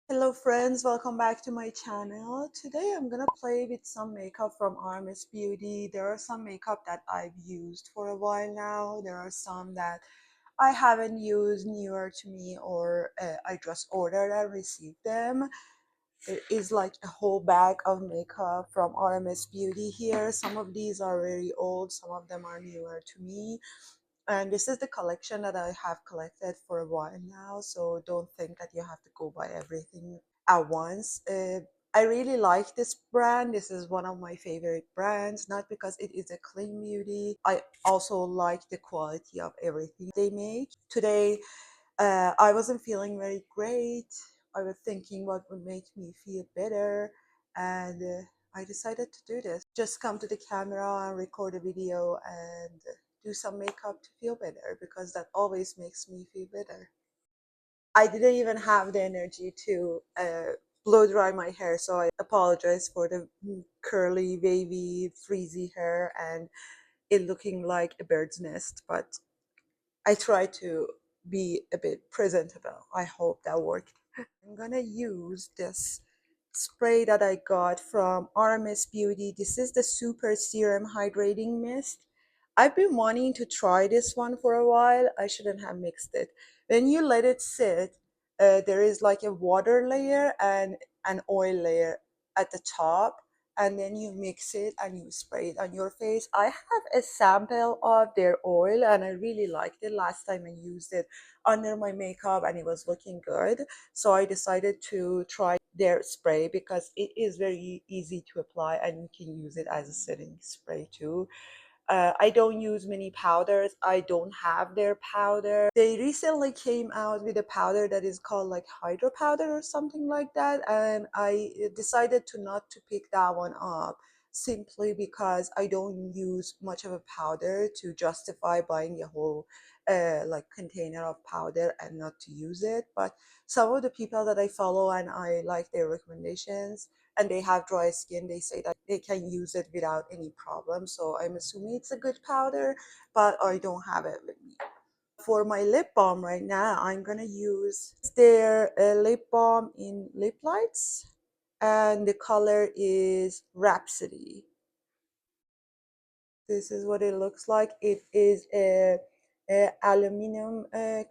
Hello friends, welcome back to my channel. Today I'm gonna play with some makeup from RMS Beauty. There are some makeup that I've used for a while now. There are some that I haven't used, newer to me, or I just ordered and received them. It is like a whole bag of makeup from RMS Beauty here. Some of these are very old, some of them are newer to me. And this is the collection that I have collected for a while now, so don't think that you have to go buy everything at once. I really like this brand. This is one of my favorite brands, not because it is a clean beauty. I also like the quality of everything they make. Today, I wasn't feeling very great. I was thinking what would make me feel better, and I decided to do this. Just come to the camera and record a video and do some makeup to feel better because that always makes me feel better. I didn't even have the energy to blow dry my hair, so I apologize for the curly, wavy, frizzy hair and it looking like a bird's nest, but I try to be a bit presentable. I hope that worked. I'm gonna use this spray that I got from RMS Beauty. This is the Super Serum Hydrating Mist. I've been wanting to try this one for a while. I shouldn't have mixed it. When you let it sit, there is like a water layer and an oil layer at the top, and then you mix it and you spray it on your face. I have a sample of their oil and I really liked it last time I used it under my makeup and it was looking good. So I decided to try their spray because it is very easy to apply and you can use it as a setting spray too. I don't use many powders. I don't have their powder. They recently came out with a powder that is called like hydro powder or something like that, and I decided to not to pick that one up simply because I don't use much of a powder to justify buying a whole like container of powder and not to use it. But some of the people that I follow and I like their recommendations and they have dry skin, they say that they can use it without any problem. So I'm assuming it's a good powder, but I don't have it with me. For my lip balm right now, I'm gonna use their lip balm in Lip Lights, and the color is Rhapsody. This is what it looks like. It is a aluminum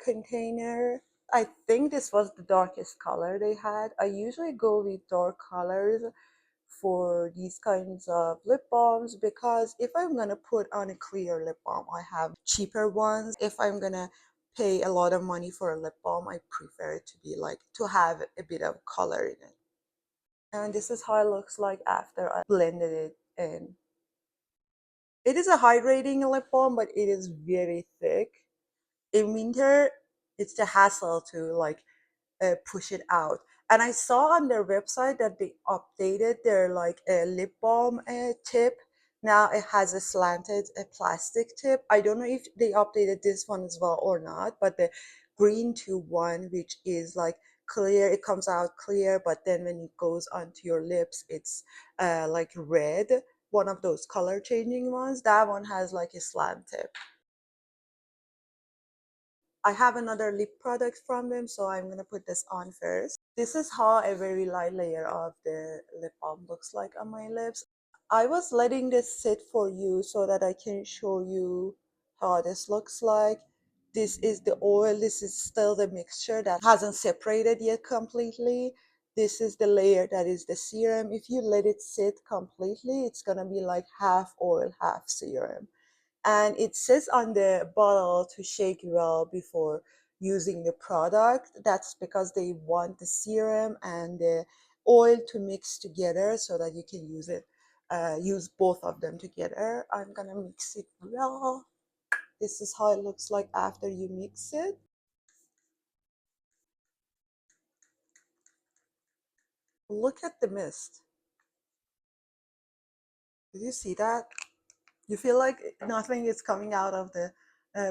container. I think this was the darkest color they had. I usually go with dark colors for these kinds of lip balms because if I'm gonna put on a clear lip balm, I have cheaper ones. If I'm gonna pay a lot of money for a lip balm, I prefer it to be like to have a bit of color in it. And this is how it looks like after I blended it in. It is a hydrating lip balm, but it is very thick. In winter, it's the hassle to like push it out. And I saw on their website that they updated their like lip balm tip. Now it has a slanted plastic tip. I don't know if they updated this one as well or not, but the green tube one, which is like clear, it comes out clear, but then when it goes onto your lips, it's like red. One of those color changing ones. That one has like a slant tip. I have another lip product from them, so I'm gonna put this on first. This is how a very light layer of the lip balm looks like on my lips. I was letting this sit for you so that I can show you how this looks like. This is the oil. This is still the mixture that hasn't separated yet completely. This is the layer that is the serum. If you let it sit completely, it's gonna be like half oil, half serum, and it says on the bottle to shake well before using the product. That's because they want the serum and the oil to mix together so that you can use it, use both of them together. I'm gonna mix it well. This is how it looks like after you mix it. Look at the mist. Did you see that? You feel like nothing is coming out of the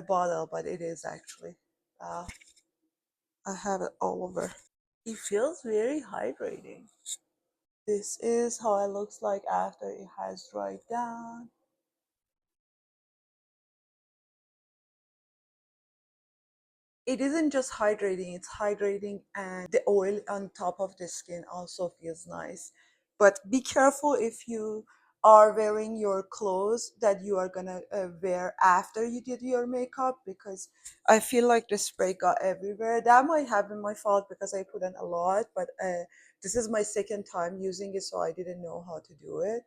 bottle, but it is actually. Uh, I have it all over. It feels very hydrating. This is how it looks like after it has dried down. it isn't just hydrating, it's hydrating and the oil on top of the skin also feels nice. But be careful if you are wearing your clothes that you are gonna wear after you did your makeup, because I feel like the spray got everywhere. That might have been my fault because I put in a lot, but this is my second time using it, so I didn't know how to do it.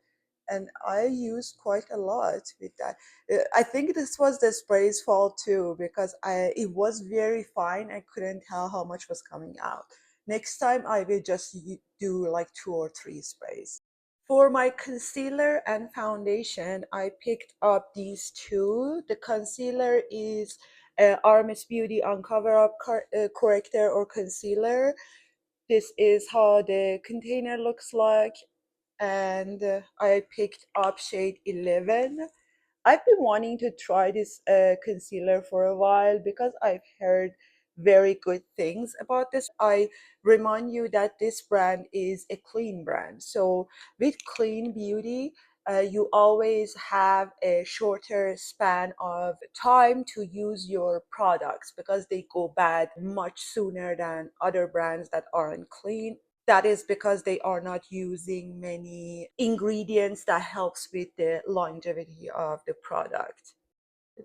And I used quite a lot with that. I think this was the spray's fault too, because it was very fine. I couldn't tell how much was coming out. Next time I will just do like 2 or 3 sprays. For my concealer and foundation, I picked up these two. The concealer is RMS Beauty Uncover Up Corrector or Concealer. This is how the container looks like, and I picked up shade 11. I've been wanting to try this concealer for a while because I've heard very good things about this. I remind you that this brand is a clean brand. So with Clean Beauty, you always have a shorter span of time to use your products because they go bad much sooner than other brands that aren't clean. That is because they are not using many ingredients that helps with the longevity of the product.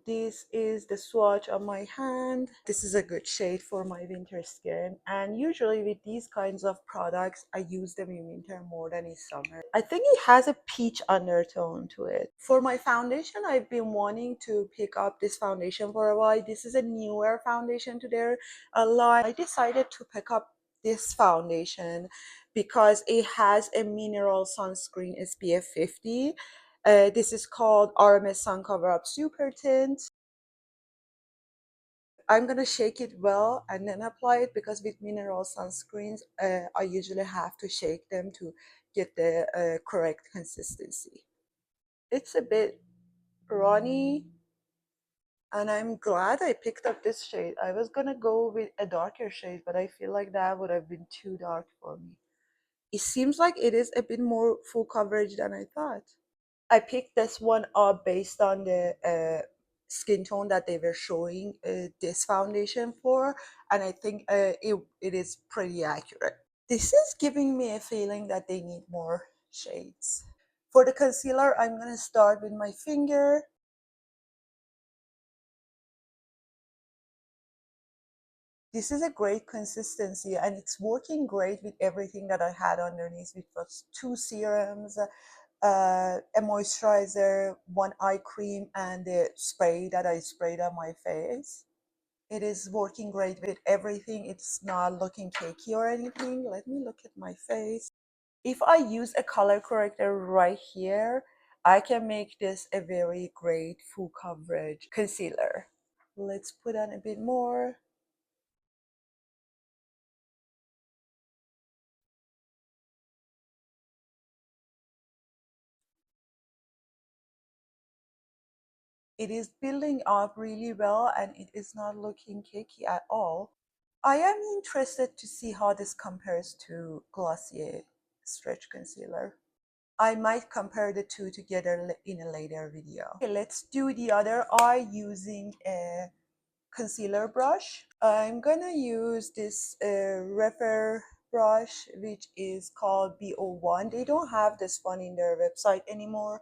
This is the swatch on my hand. This is a good shade for my winter skin. And usually with these kinds of products, I use them in winter more than in summer. I think it has a peach undertone to it. For my foundation, I've been wanting to pick up this foundation for a while. This is a newer foundation to their line. I decided to pick up this foundation because it has a mineral sunscreen SPF 50. This is called RMS Sun Cover Up Super Tint. I'm gonna shake it well and then apply it because with mineral sunscreens, I usually have to shake them to get the correct consistency. It's a bit runny, and I'm glad I picked up this shade. I was gonna go with a darker shade, but I feel like that would have been too dark for me. It seems like it is a bit more full coverage than I thought. I picked this one up based on the skin tone that they were showing this foundation for, and I think it is pretty accurate. This is giving me a feeling that they need more shades. For the concealer, I'm going to start with my finger. This is a great consistency and it's working great with everything that I had underneath, which was 2 serums, a moisturizer, one eye cream, and the spray that I sprayed on my face. It is working great with everything. It's not looking cakey or anything. Let me look at my face. If I use a color corrector right here, I can make this a very great full coverage concealer. Let's put on a bit more. It is building up really well and it is not looking cakey at all. I am interested to see how this compares to Glossier Stretch Concealer. I might compare the two together in a later video. Okay, let's do the other eye using a concealer brush. I'm gonna use this Refer brush, which is called BO1. They don't have this one in their website anymore.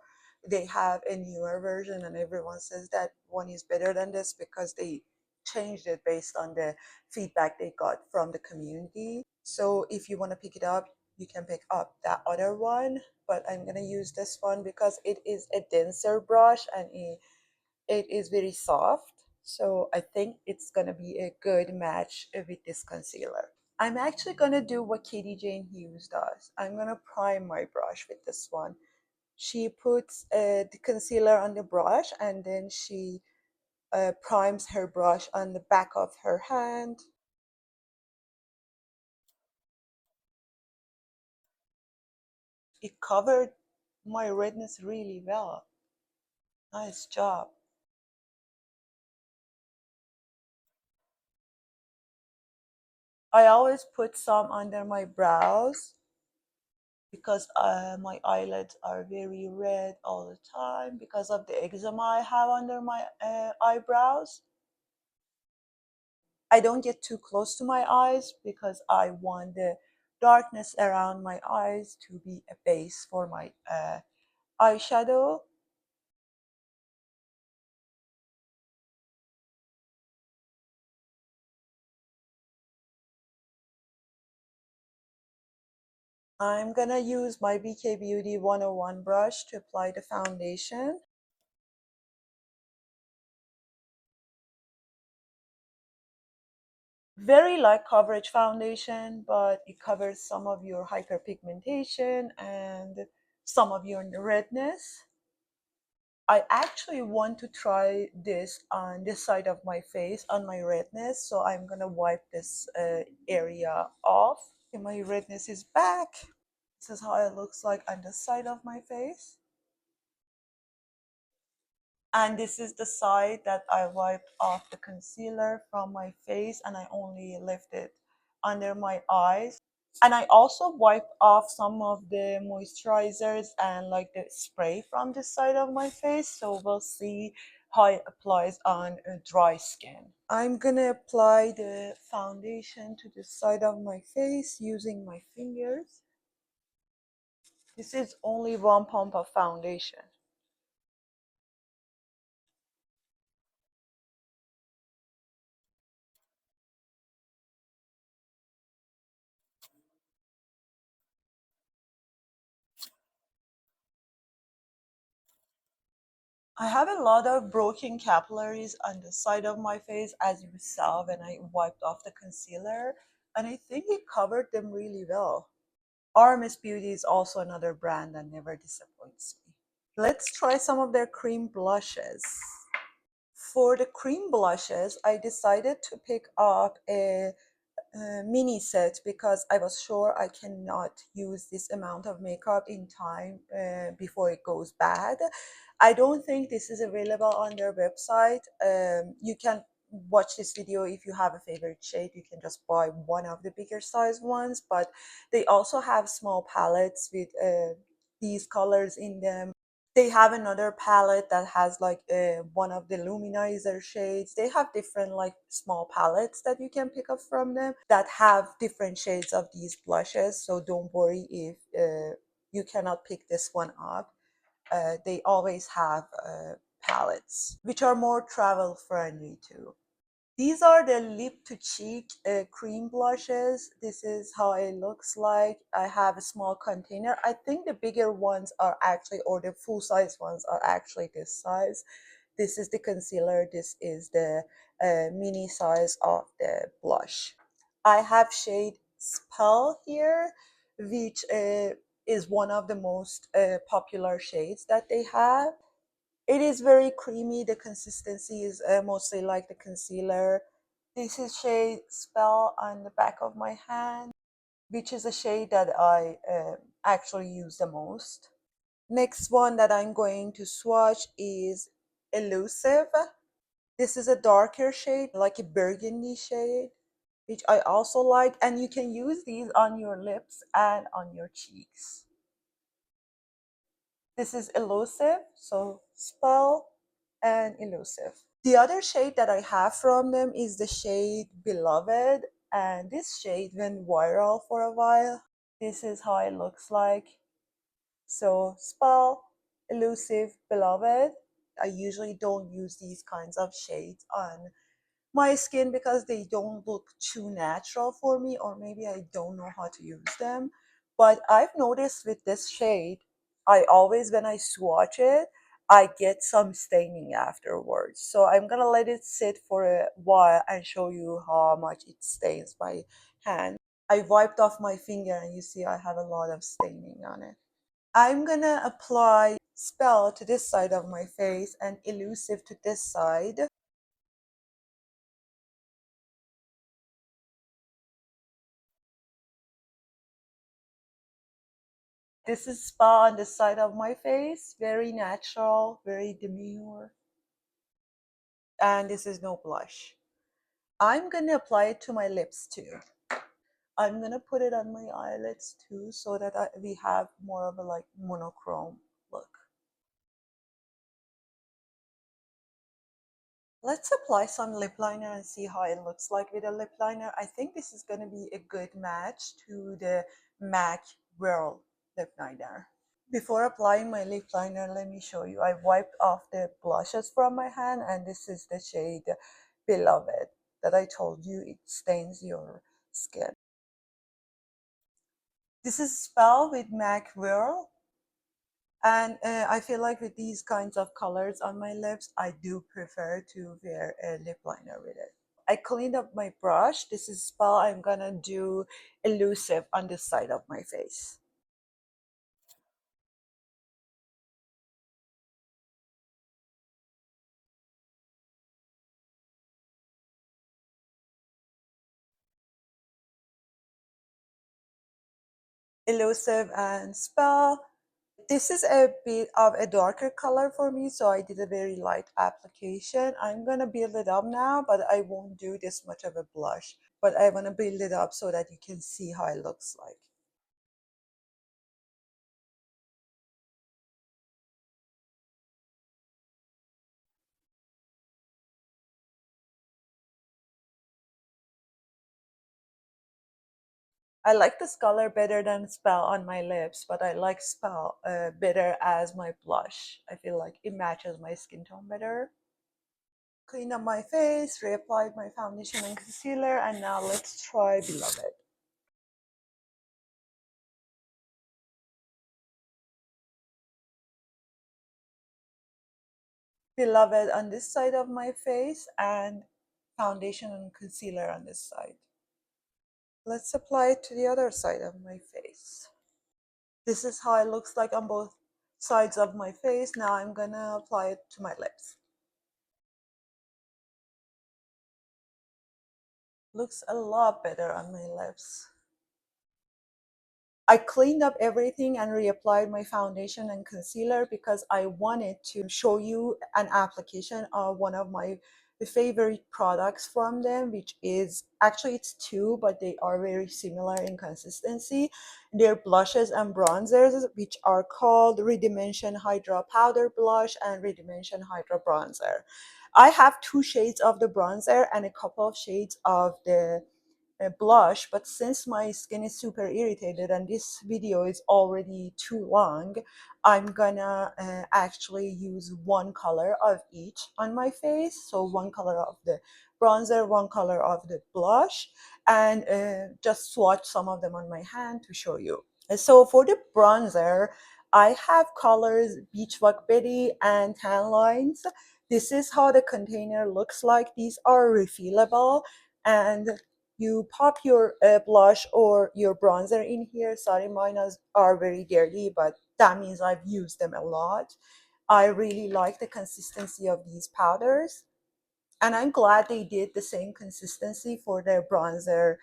They have a newer version, and everyone says that one is better than this because they changed it based on the feedback they got from the community. So if you want to pick it up, you can pick up that other one. But I'm gonna use this one because it is a denser brush and it is very soft. So I think it's gonna be a good match with this concealer. I'm actually gonna do what Katie Jane Hughes does. I'm gonna prime my brush with this one. She puts the concealer on the brush and then she primes her brush on the back of her hand. It covered my redness really well. Nice job. I always put some under my brows because my eyelids are very red all the time because of the eczema I have under my eyebrows. I don't get too close to my eyes because I want the darkness around my eyes to be a base for my eyeshadow. I'm gonna use my BK Beauty 101 brush to apply the foundation. Very light coverage foundation, but it covers some of your hyperpigmentation and some of your redness. I actually want to try this on this side of my face on my redness, so I'm gonna wipe this area off. Okay, my redness is back. This is how it looks like on the side of my face. And this is the side that I wiped off the concealer from my face and I only left it under my eyes. And I also wiped off some of the moisturizers and like the spray from the side of my face. So we'll see how it applies on a dry skin. I'm gonna apply the foundation to the side of my face using my fingers. This is only one pump of foundation. I have a lot of broken capillaries on the side of my face, as you saw when I wiped off the concealer, and I think it covered them really well. RMS Beauty is also another brand that never disappoints me. Let's try some of their cream blushes. For the cream blushes, I decided to pick up a mini set because I was sure I cannot use this amount of makeup in time before it goes bad. I don't think this is available on their website. You can watch this video if you have a favorite shade. You can just buy one of the bigger size ones, but they also have small palettes with these colors in them. They have another palette that has like one of the luminizer shades. They have different like small palettes that you can pick up from them that have different shades of these blushes. So don't worry if you cannot pick this one up. They always have palettes which are more travel friendly too. These are the lip to cheek cream blushes. This is how it looks like. I have a small container. I think the bigger ones are actually, or the full size ones are actually this size. This is the concealer. This is the mini size of the blush. I have shade Spell here, which is one of the most popular shades that they have. It is very creamy. The consistency is mostly like the concealer. This is shade Spell on the back of my hand, which is a shade that I actually use the most. Next one that I'm going to swatch is Elusive. This is a darker shade, like a burgundy shade, which I also like. And you can use these on your lips and on your cheeks. This is Elusive, so Spell and Elusive. The other shade that I have from them is the shade Beloved, and this shade went viral for a while. This is how it looks like. So Spell, Elusive, Beloved. I usually don't use these kinds of shades on my skin because they don't look too natural for me, or maybe I don't know how to use them. But I've noticed with this shade, I always, when I swatch it, I get some staining afterwards. So I'm gonna let it sit for a while and show you how much it stains my hand. I wiped off my finger and you see I have a lot of staining on it. I'm gonna apply Spell to this side of my face and Elusive to this side. This is Spa on the side of my face, very natural, very demure. And this is no blush. I'm gonna apply it to my lips too. I'm gonna put it on my eyelids too so that we have more of a like monochrome look. Let's apply some lip liner and see how it looks like with a lip liner. I think this is going to be a good match to the MAC Whirl lip liner. Before applying my lip liner, let me show you. I wiped off the blushes from my hand, and this is the shade Beloved that I told you it stains your skin. This is Spell with MAC Whirl, and I feel like with these kinds of colors on my lips, I do prefer to wear a lip liner with it. I cleaned up my brush. This is Spell. I'm gonna do Elusive on this side of my face. Elusive and Spell. This is a bit of a darker color for me, so I did a very light application. I'm gonna build it up now, but I won't do this much of a blush. But I wanna build it up so that you can see how it looks like. I like this color better than Spell on my lips, but I like Spell better as my blush. I feel like it matches my skin tone better. Clean up my face, reapplied my foundation and concealer, and now let's try Beloved. Beloved on this side of my face and foundation and concealer on this side. Let's apply it to the other side of my face. This is how it looks like on both sides of my face. Now I'm gonna apply it to my lips. Looks a lot better on my lips. I cleaned up everything and reapplied my foundation and concealer because I wanted to show you an application of one of my favorite products from them, which is actually it's two, but they are very similar in consistency. They're blushes and bronzers, which are called Redimension Hydra Powder Blush and Redimension Hydra Bronzer. I have two shades of the bronzer and a couple of shades of the blush, but since my skin is super irritated and this video is already too long, I'm gonna actually use one color of each on my face. So one color of the bronzer, one color of the blush, and just swatch some of them on my hand to show you. So for the bronzer, I have colors Beach Walk Betty and Tan Lines. This is how the container looks like. These are refillable, and you pop your blush or your bronzer in here. Sorry, mine are very dirty, but that means I've used them a lot. I really like the consistency of these powders, and I'm glad they did the same consistency for their bronzer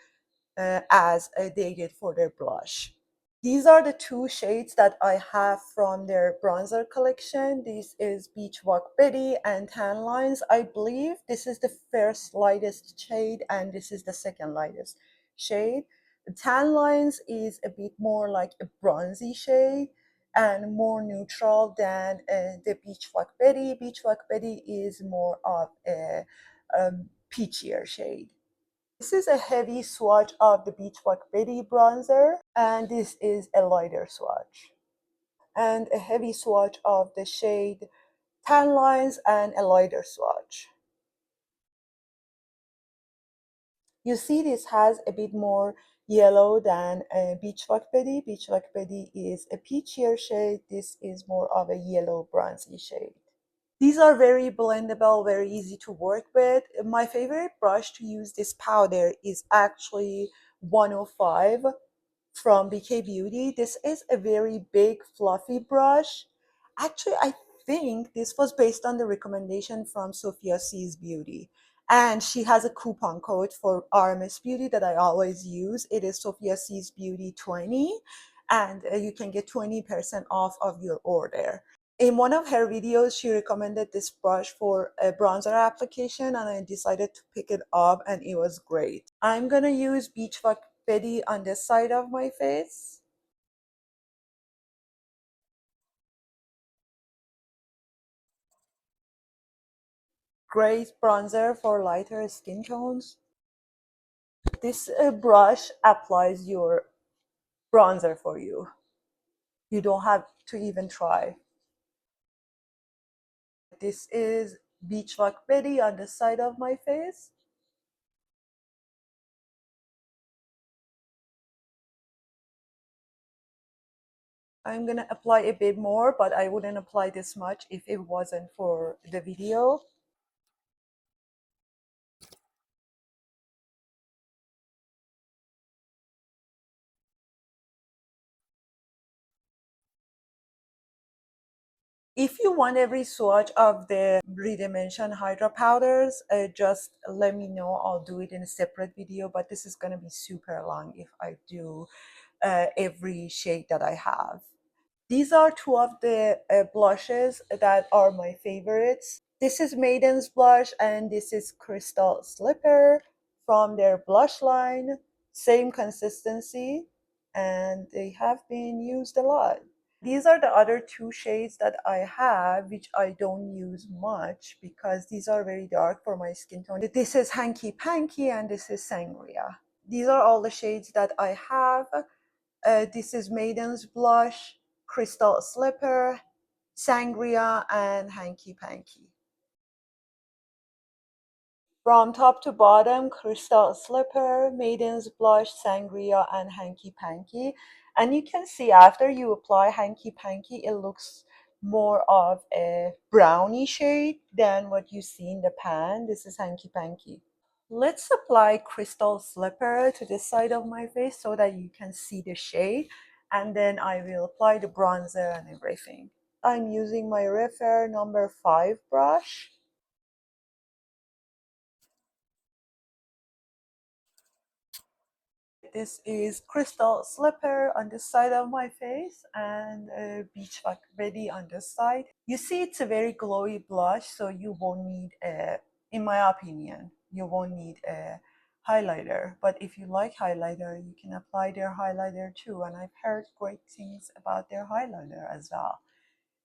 as they did for their blush. These are the two shades that I have from their bronzer collection. This is Beach Walk Betty and Tan Lines. I believe this is the first lightest shade and this is the second lightest shade. The Tan Lines is a bit more like a bronzy shade and more neutral than the Beach Walk Betty. Beach Walk Betty is more of a peachier shade. This is a heavy swatch of the Beach Walk Betty bronzer, and this is a lighter swatch. And a heavy swatch of the shade Tan Lines and a lighter swatch. You see this has a bit more yellow than Beach Walk Betty. Beach Walk Betty is a peachier shade. This is more of a yellow bronzy shade. These are very blendable, very easy to work with. My favorite brush to use this powder is actually 105 from BK Beauty. This is a very big fluffy brush. Actually, I think this was based on the recommendation from Sophia C's Beauty. And she has a coupon code for RMS Beauty that I always use. It is Sophia C's Beauty 20, and you can get 20% off of your order. In one of her videos, she recommended this brush for a bronzer application, and I decided to pick it up, and it was great. I'm gonna use Beach Walk Betty on this side of my face. great bronzer for lighter skin tones. This brush applies your bronzer for you. You don't have to even try. This is Beach Rock Betty on the side of my face. I'm gonna apply a bit more, but I wouldn't apply this much if it wasn't for the video. If you want every swatch of the Redimension Hydra powders, just let me know. I'll do it in a separate video, but this is gonna be super long if I do every shade that I have. These are two of the blushes that are my favorites. This is Maiden's Blush and this is Crystal Slipper from their blush line. Same consistency and they have been used a lot. These are the other two shades that I have, which I don't use much because these are very dark for my skin tone. This is Hanky Panky and this is Sangria. These are all the shades that I have. This is Maiden's Blush, Crystal Slipper, Sangria, and Hanky Panky. From top to bottom, Crystal Slipper, Maiden's Blush, Sangria, and Hanky Panky. And you can see after you apply Hanky Panky, it looks more of a brownie shade than what you see in the pan. This is Hanky Panky. Let's apply Crystal Slipper to the side of my face so that you can see the shade. And then I will apply the bronzer and everything. I'm using my Refer number 5 brush. This is Crystal Slipper on the side of my face and Beach Rock Betty on the side. You see it's a very glowy blush, so you won't need in my opinion, you won't need a highlighter. But if you like highlighter, you can apply their highlighter too. And I've heard great things about their highlighter as well.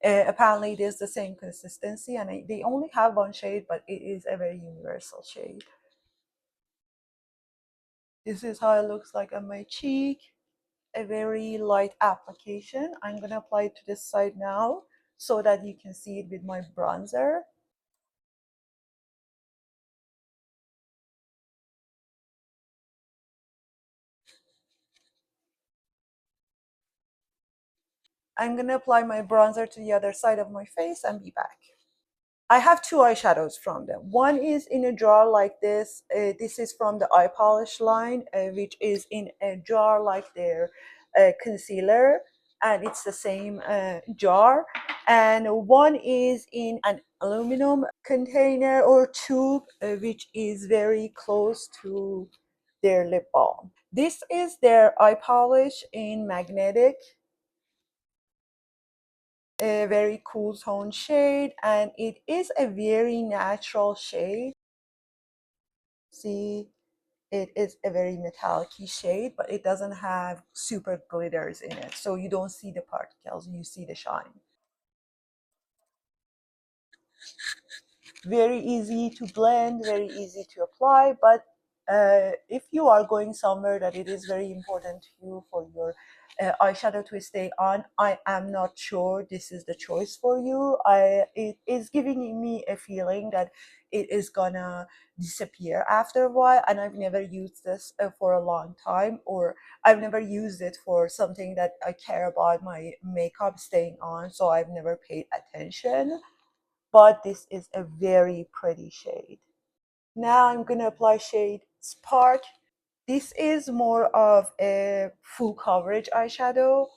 Apparently it is the same consistency and they only have one shade, but it is a very universal shade. This is how it looks like on my cheek. A very light application. I'm going to apply it to this side now so that you can see it with my bronzer. I'm going to apply my bronzer to the other side of my face and be back. I have two eyeshadows from them. One is in a jar like this. This is from the eye polish line, which is in a jar like their concealer, and it's the same jar. And one is in an aluminum container or tube, which is very close to their lip balm. This is their eye polish in magnetic, a very cool tone shade, and it is a very natural shade. See, it is a very metallic shade, but it doesn't have super glitters in it, so you don't see the particles, you see the shine. Very easy to blend, very easy to apply, but if you are going somewhere that it is very important to you for your eyeshadow to stay on, I am not sure this is the choice for you. It is giving me a feeling that it is gonna disappear after a while, and I've never used this for a long time, or I've never used it for something that I care about my makeup staying on, so I've never paid attention. But this is a very pretty shade. Now I'm going to apply shade Spark. This is more of a full coverage eyeshadow.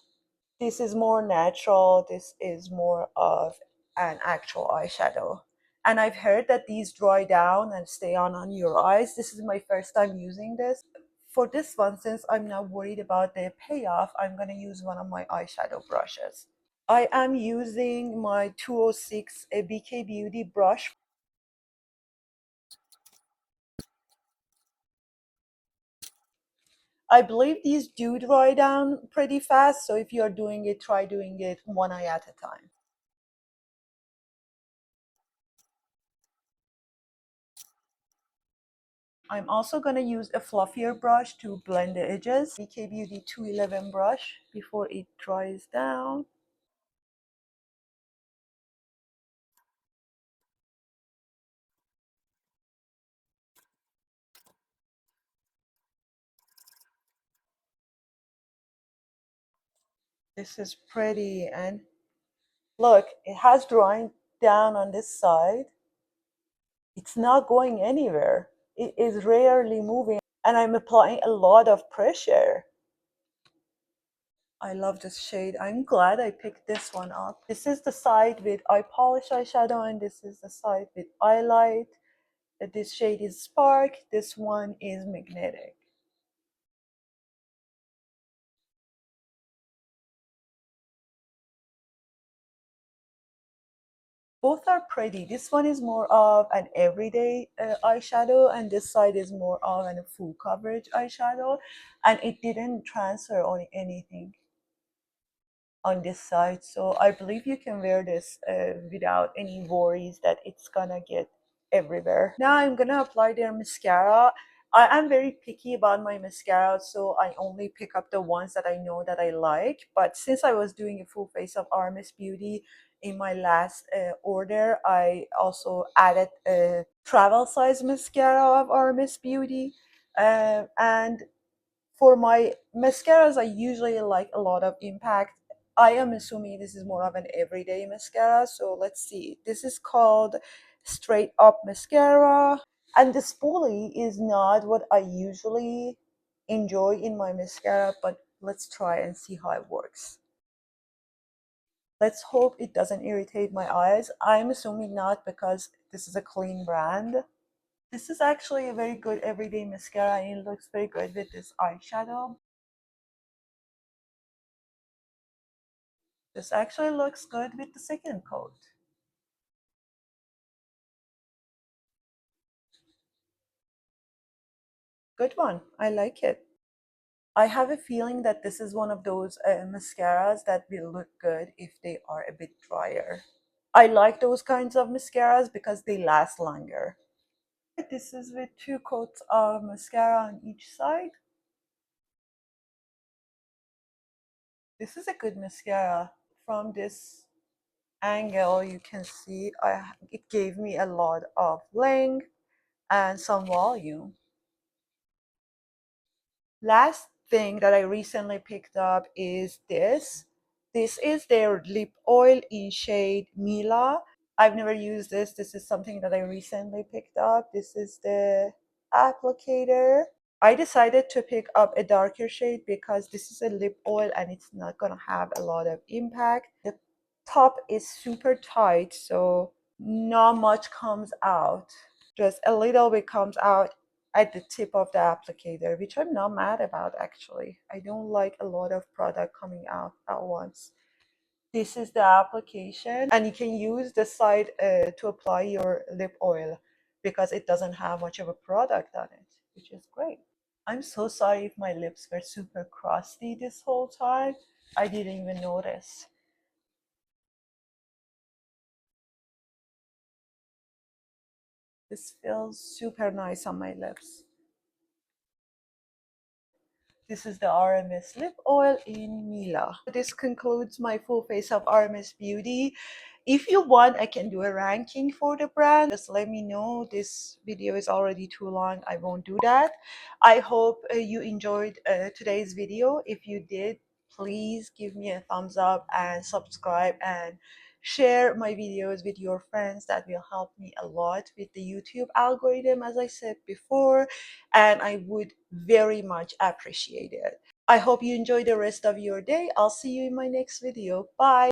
This is more natural. This is more of an actual eyeshadow. And I've heard that these dry down and stay on your eyes. This is my first time using this. For this one, since I'm not worried about the payoff, I'm going to use one of my eyeshadow brushes. I am using my 206 BK Beauty brush. I believe these do dry down pretty fast, so if you're doing it, try doing it one eye at a time. I'm also going to use a fluffier brush to blend the edges. DK Beauty 211 brush before it dries down. This is pretty, and look, it has drying down on this side. It's not going anywhere. It is rarely moving, and I'm applying a lot of pressure. I love this shade. I'm glad I picked this one up. This is the side with eye polish eyeshadow, and this is the side with highlight. This shade is Spark. This one is Magnetic. Both are pretty. This one is more of an everyday eyeshadow, and this side is more of a full coverage eyeshadow, and it didn't transfer on anything on this side, so I believe you can wear this without any worries that it's gonna get everywhere. Now I'm gonna apply their mascara. I am very picky about my mascara, so I only pick up the ones that I know that I like. But since I was doing a full face of RMS Beauty in my last order, I also added a travel size mascara of RMS Beauty. And for my mascaras, I usually like a lot of impact. I am assuming this is more of an everyday mascara, so let's see. This is called Straight Up Mascara, and the spoolie is not what I usually enjoy in my mascara, but let's try and see how it works. Let's hope it doesn't irritate my eyes. I'm assuming not, because this is a clean brand. This is actually a very good everyday mascara, and it looks very good with this eyeshadow. This actually looks good with the second coat. Good one. I like it. I have a feeling that this is one of those mascaras that will look good if they are a bit drier. I like those kinds of mascaras because they last longer. This is with 2 coats of mascara on each side. This is a good mascara. From this angle, you can see it gave me a lot of length and some volume. Last thing that I recently picked up is this. This is their lip oil in shade Mila. I've never used this. This is something that I recently picked up. This is the applicator. I decided to pick up a darker shade because this is a lip oil and it's not gonna have a lot of impact. The top is super tight, so not much comes out. Just a little bit comes out at the tip of the applicator, which I'm not mad about actually. I don't like a lot of product coming out at once. This is the application, and you can use the side to apply your lip oil because it doesn't have much of a product on it, which is great. I'm so sorry if my lips were super crusty this whole time. I didn't even notice. This feels super nice on my lips. This is the RMS lip oil in Mila. This concludes my full face of RMS Beauty. If you want, I can do a ranking for the brand. Just let me know. This video is already too long. I won't do that. I hope you enjoyed today's video. If you did, please give me a thumbs up and subscribe and share my videos with your friends. That will help me a lot with the YouTube algorithm, as I said before, and I would very much appreciate it. I hope you enjoy the rest of your day. I'll see you in my next video. Bye.